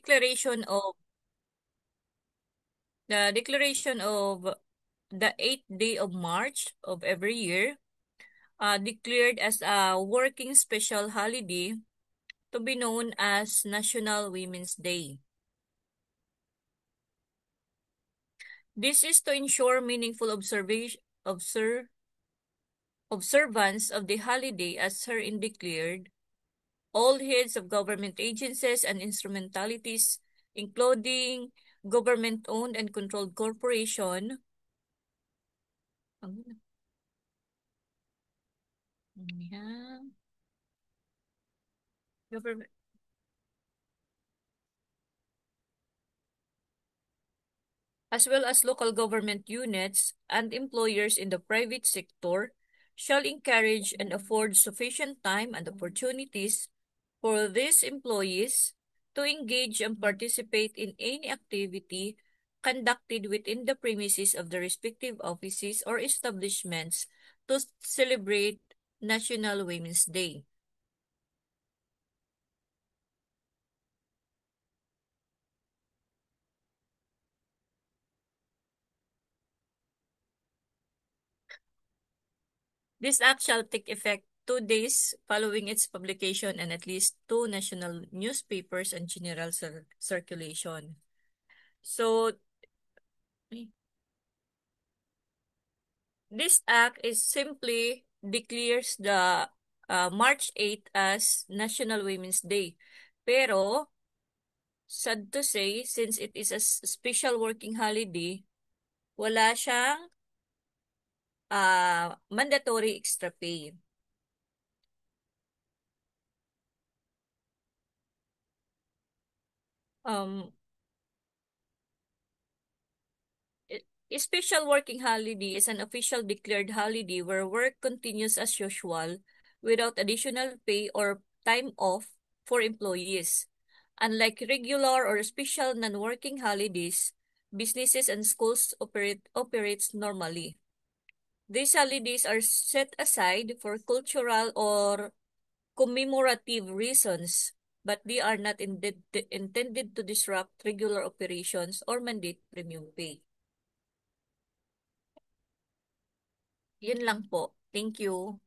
declaration of the 8th day of March of every year, declared as a working special holiday to be known as National Women's Day. This is to ensure meaningful observance of the holiday as herein declared. All heads of government agencies and instrumentalities, including government-owned and controlled corporation, Yan. Government, as well as local government units and employers in the private sector, shall encourage and afford sufficient time and opportunities for these employees to engage and participate in any activity conducted within the premises of the respective offices or establishments to celebrate National Women's Day. This act shall take effect 2 days following its publication and at least two national newspapers and general circulation. So, this act is simply declares the March 8 as National Women's Day. Pero, sad to say, since it is a special working holiday, wala siyang mandatory extra pay. Um, a special working holiday is an official declared holiday where work continues as usual without additional pay or time off for employees. Unlike regular or special non-working holidays, businesses and schools operates normally. These holidays are set aside for cultural or commemorative reasons, but they are not intended to disrupt regular operations or mandate premium pay. Yun lang po. Thank you.